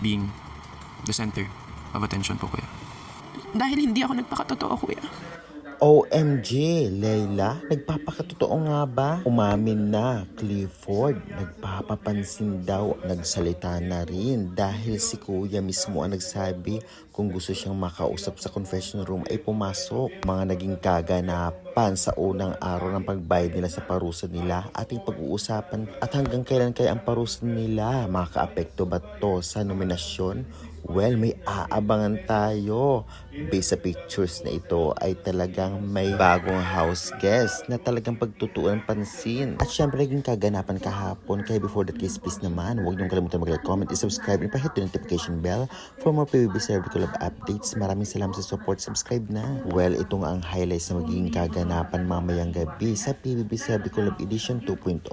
being the center of attention po, kuya? Dahil hindi ako nagpakatotoo, kuya. OMG, Layla, nagpapakatotoo nga ba? Umamin na, Clifford, nagpapapansin daw, nagsalita na rin dahil si kuya mismo ang nagsabi kung gusto siyang makausap sa confession room ay pumasok. Mga naging kaganapan sa unang araw ng pagbayad nila sa parusa nila, ating pag-uusapan at hanggang kailan kaya ang parusa nila, makakaapekto ba to sa nominasyon? Well, may aabangan tayo. Based sa pictures na ito ay talagang may bagong house guest na talagang pagtutuan pansin. At syempre naging kaganapan kahapon. Kaya before that guys, please naman, huwag niyong kalimutan mag-like, comment, subscribe, and pa-hit the notification bell for more PBB Celebrity Collab updates. Maraming salamat sa support. Subscribe na. Well, ito nga ang highlights na magiging kaganapan mamayang gabi sa PBB Celebrity Collab Edition 2.0.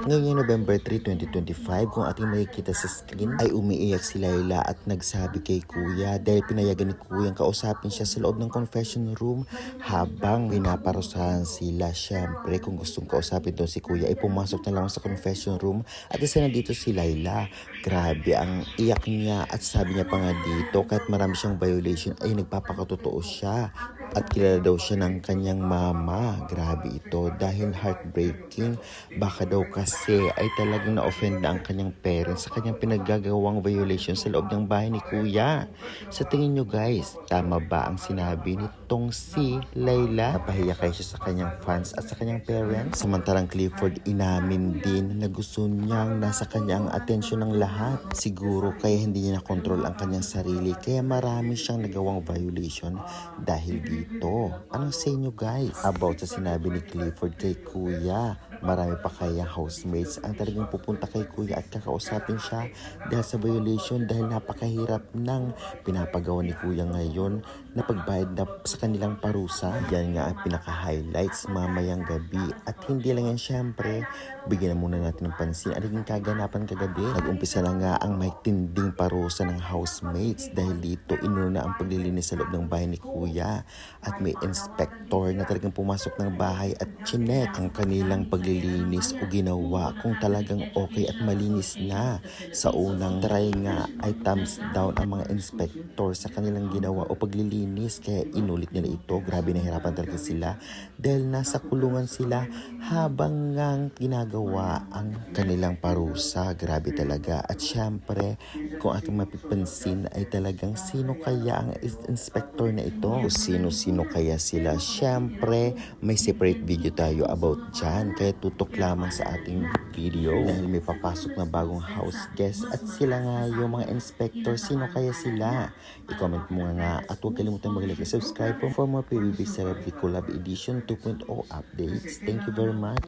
Ngayon November 3, 2025, kung ating makikita sa screen ay umiiyak si Layla at nagsabi kay kuya dahil pinayagan ni kuyang kausapin siya sa loob ng confession room habang pinaparusahan sila. Syempre kung gustong kausapin doon si kuya ay pumasok na lang sa confession room at isa na dito si Layla. Grabe ang iyak niya at sabi niya pa nga dito kahit marami siyang violation ay nagpapakatotoo siya at kilala daw siya ng kanyang mama. Grabe ito dahil heartbreaking. Baka daw kasi ay talagang na-offend na ang kanyang parents sa kanyang pinaggagawang violation sa loob ng bahay ni kuya. Sa tingin nyo guys, tama ba ang sinabi nitong si Layla? Napahiya kayo siya sa kanyang fans at sa kanyang parents? Samantalang Clifford inamin din na gusto niyang nasa kanya ang atensyon ng lahat. Siguro kaya hindi niya na-control ang kanyang sarili kaya marami siyang nagawang violation dahil dito. Anong say nyo guys about sa sinabi ni Clifford kay kuya? Marami pa kaya housemates ang talagang pupunta kay kuya at kakausapin siya dahil sa violation dahil napakahirap ng pinapagawa ni kuya ngayon na pagbayad na sa kanilang parusa. Yan nga ang pinaka-highlights mamayang gabi at hindi lang yan syempre, bigyan na muna natin ng pansin ang naging kaganapan kagabi. Nag-umpisa na nga ang may tinding parusa ng housemates dahil dito inuna ang paglilinis sa loob ng bahay ni kuya at may inspector na talagang pumasok ng bahay at chinek ang kanilang paglilinis o ginawa kung talagang okay at malinis na. Sa unang try nga ay thumbs down ang mga inspector sa kanilang ginawa o paglilinis kaya inulit nila ito. Grabe nahirapan talaga sila dahil nasa kulungan sila habang ngang ginagawa ang kanilang parusa. Grabe talaga at syempre kung ating mapipansin ay talagang sino kaya ang inspector na ito o sino-sino kaya sila. Syempre may separate video tayo about dyan kaya tutok lamang sa ating video dahil may papasok na bagong house guest at sila nga yung mga inspector. Sino kaya sila? I-comment mo nga at huwag kalimutan mag-like and subscribe for more PBB Celebrity Collab Edition 2.0 updates. Thank you very much.